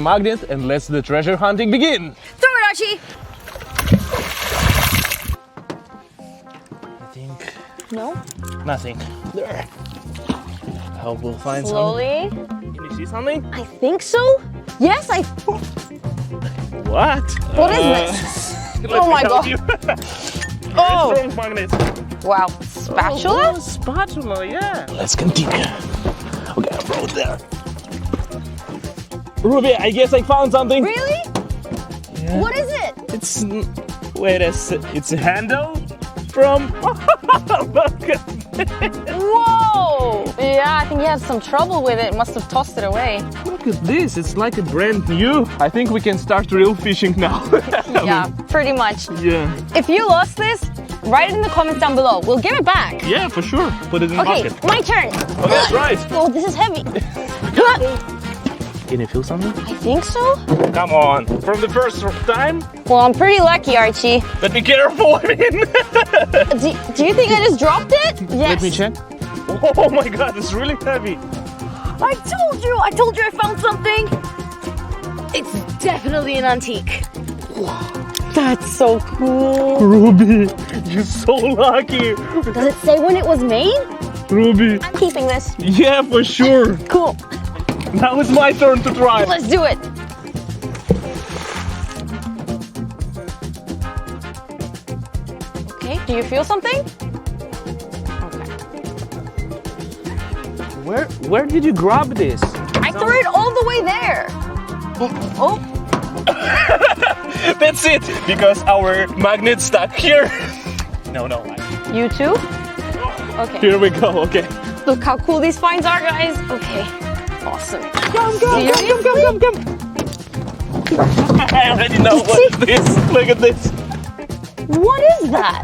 the magnet and let's the treasure hunting begin. Throw it, Archie. I think No. nothing. There. I hope we'll find Slowly. something. Can you see something? I think so. Yes, What? What is this? Oh my God. Oh! Oh. Magnet. Wow. Spatula? Oh, spatula, yeah. Let's continue. Okay, I wrote there. Ruby, I guess I found something. Really? Yeah. What is it? It's it's a handle from. Look at Whoa! Yeah, I think he had some trouble with it. Must have tossed it away. Look at this. It's like a brand new. I think we can start real fishing now. Yeah, pretty much. Yeah. If you lost this, write it in the comments down below. We'll give it back. Yeah, for sure. Put it in the Okay, bucket. my turn. Okay, right. Oh, this is heavy. Can you feel something? I think so. Come on. From the first time? Well, I'm pretty lucky, Archie. But be careful. I mean. Do you think I just dropped it? Yes. Let me check. Oh my God, it's really heavy. I told you I found something. It's definitely an antique. That's so cool. Ruby, you're so lucky. Does it say when it was made? Ruby. I'm keeping this. Yeah, for sure. Cool. Now it's my turn to try. Let's do it. Okay, do you feel something? Okay. Where did you grab this? I threw it all the way there. Oh. That's it, because our magnet's stuck here. No. You too? Okay. Here we go, okay. Look how cool these finds are, guys. Okay. Awesome. Come. I already know what it is. Look at this. What is that?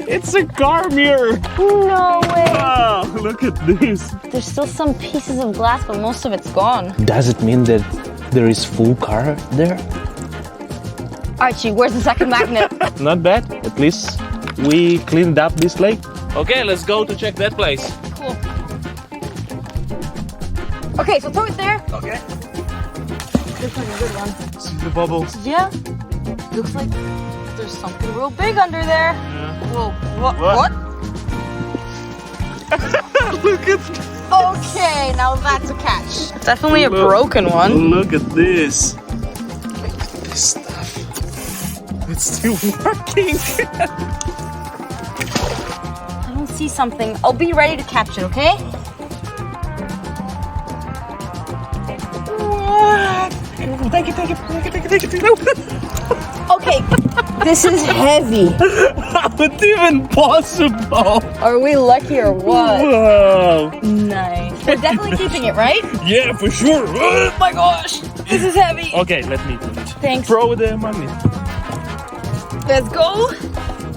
It's a car mirror. No way. Wow, look at this. There's still some pieces of glass, but most of it's gone. Does it mean that there is full car there? Archie, where's the second magnet? Not bad. At least we cleaned up this lake. Okay, let's go to check that place. Cool. Okay, so throw it there. Okay. Looks like a good one. See the bubbles? Yeah. Looks like there's something real big under there. Yeah. Whoa, what? Look at Okay, now that's a catch. Definitely a broken one. Look at this. Look at this stuff. It's still working. I don't see something. I'll be ready to catch it, okay? Take it. No. Okay, this is heavy. How it's even possible? Are we lucky or what? Wow. Nice. We're definitely keeping it, right? Yeah, for sure. Oh my gosh, this is heavy. Okay, let me do it. Thanks. Throw the magnet. Let's go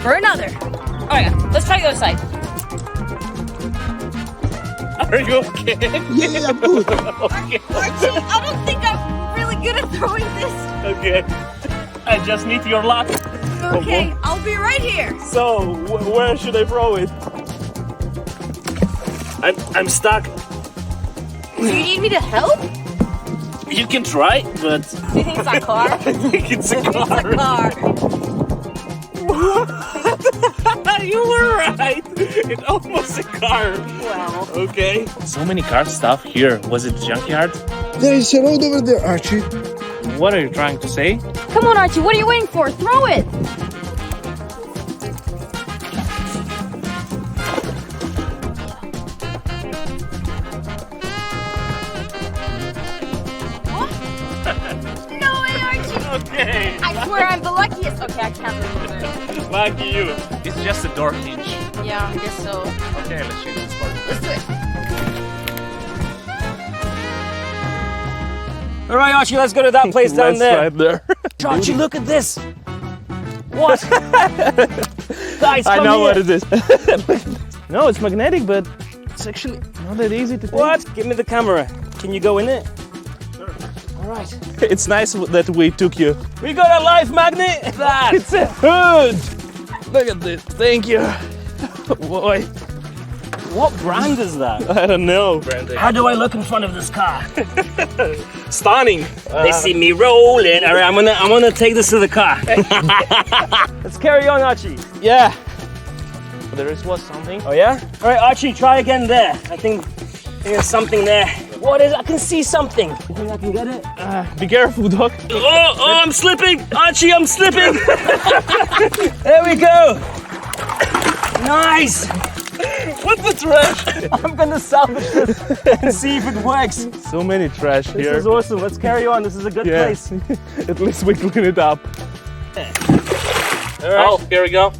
for another. Oh yeah, let's try the other side. Are you okay? Yeah, I'm good. Okay. Archie, I don't think I'm really good at throwing this. Okay. I just need your luck. Okay, I'll be right here. So, where should I throw it? I'm stuck. Do you need me to help? You can try, but Do you think it's a car? I think it's a car. It's a car. You were right. It's almost a car. Wow. Okay. So many car stuff here. Was it junkyard? There is a road over there, Archie. What are you trying to say? Come on, Archie, what are you waiting for? Throw it. No way, Archie. Okay. I swear I'm the luckiest. Okay, I can't remove it. Lucky you. It's just a door hinge. Yeah, I guess so. Okay, let's use this part. Let's do it. All right, Archie, let's go to that place down there. Right there. Archie, look at this. What? Guys, I come know here. what it is. No, it's magnetic, but it's actually not that easy to take. What? Give me the camera. Can you go in it? Sure. All right. It's nice that we took you. We got a live magnet. That. It's a hood. Look at this. Thank you. Boy. What brand is that? I don't know. How do I look in front of this car? Stunning. They see me rolling. All right, I'm gonna take this to the car. Let's carry on, Archie. Yeah. There was something. Oh yeah? All right, Archie, try again there. I think there's something there. What is? I can see something. You think I can get it? Be careful, Doc. Oh, I'm slipping, Archie. I'm slipping. There we go. Nice. What's the trash? I'm gonna salvage this and see if it works. So many trash This here. is awesome. Let's carry on. This is a good Yeah. place. At least we clean it up. All right. Oh, here we go.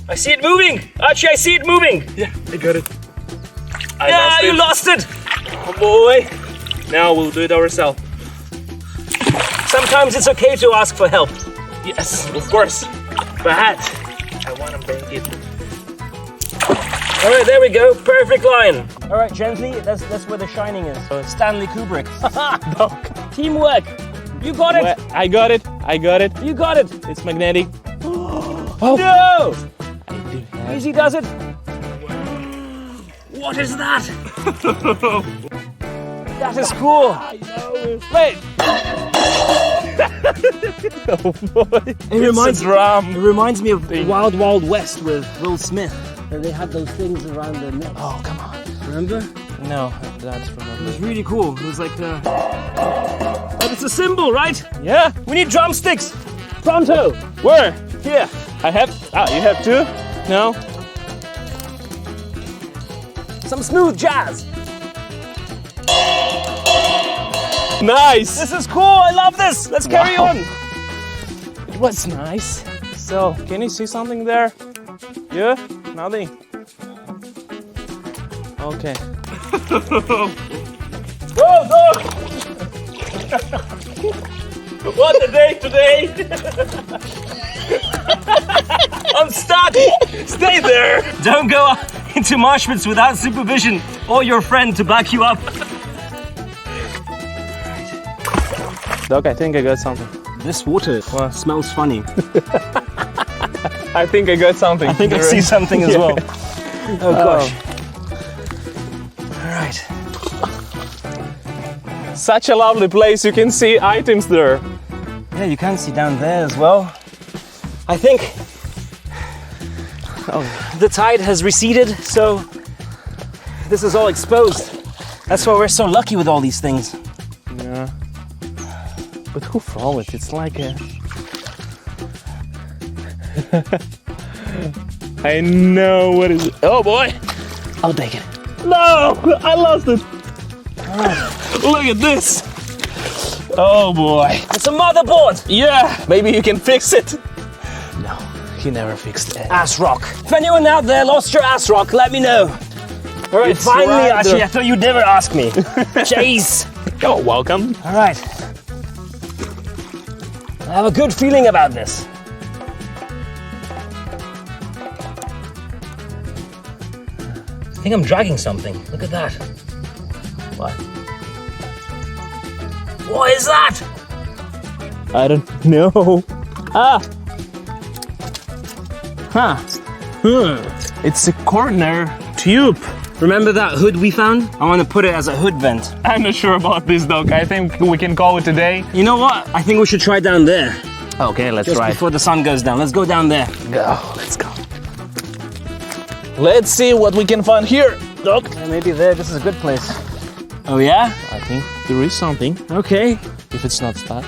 I see it moving. Archie, I see it moving. Yeah, I got it. You lost it. Oh boy. Now we'll do it ourselves. Sometimes it's okay to ask for help. Yes, of course. But I want to bring it. all right, there we go. Perfect line. All right, gently. That's where the shining is. Stanley Kubrick. Doc. Teamwork. You got it. I got it. I got it. You got it. It's magnetic. Oh. No. I do have. Easy does it. What is that? That is cool. Wait. Oh boy. It reminds drum. It reminds me of Wild Wild West with Will Smith. And they had those things around their neck. Oh, come on. Remember? No, that's It from was really cool. It was like but it's a symbol, right? Yeah. We need drumsticks. Pronto. Where? Here. I have. You have two? No. Some smooth jazz. Nice. This is cool. I love this. Let's carry Wow. on. It was nice. So, can you see something there? Yeah? Nothing. Okay. Whoa, dog. What a day today! I'm stuck. Stay there. Don't go into marsh pits without supervision or your friend to back you up. Doc, I think I got something. This water smells funny. I think I got something. I think I see something as well. Oh gosh. All right. Such a lovely place. You can see items there. Yeah, you can see down there as well. I think the tide has receded, so this is all exposed. That's why we're so lucky with all these things. Yeah. But who throw it? It's like a... I know what is it. Oh boy! I'll take it. No! I lost it! Look at this! Oh boy! It's a motherboard! Yeah! Maybe you can fix it! No, he never fixed it. Ass rock. If anyone out there lost your ass rock, let me know. All right, It's finally, right actually, there. I thought you'd never ask me. Jeez. Oh, welcome. All right. I have a good feeling about this. I think I'm dragging something. Look at that. What? What is that? I don't know. Ah! Huh. It's a corner tube. Remember that hood we found? I want to put it as a hood vent. I'm not sure about this, Doc. I think we can call it a day. You know what? I think we should try down there. Okay, let's Just before the sun goes down. Let's go down there. Go. Let's go. Let's see what we can find here, Doc. Yeah, maybe there. This is a good place. Oh yeah? I think there is something. Okay. If it's not stuck.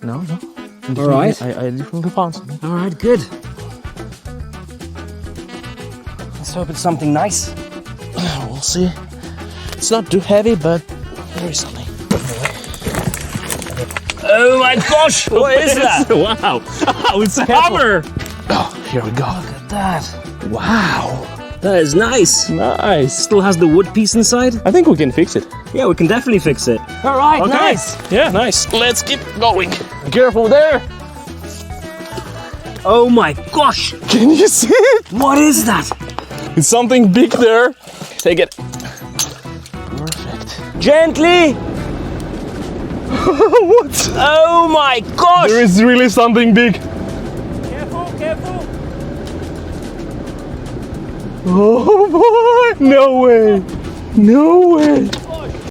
No. All right. I definitely found something. All right, good. Let's hope it's something nice. We'll see. It's not too heavy, but there is something. Oh my gosh! What is that? Wow! Oh, it's a hammer! Oh, here we go. Look at that. Wow! That is nice. Nice. Still has the wood piece inside. I think we can fix it. Yeah, we can definitely fix it. All right, Okay. nice. Yeah, nice. Let's keep going. Careful there. Oh my gosh! Can you see it? What is that? It's something big there. Take it. Perfect. Gently. What? Oh my gosh! There is really something big. Careful, careful. Oh boy! No way! No way!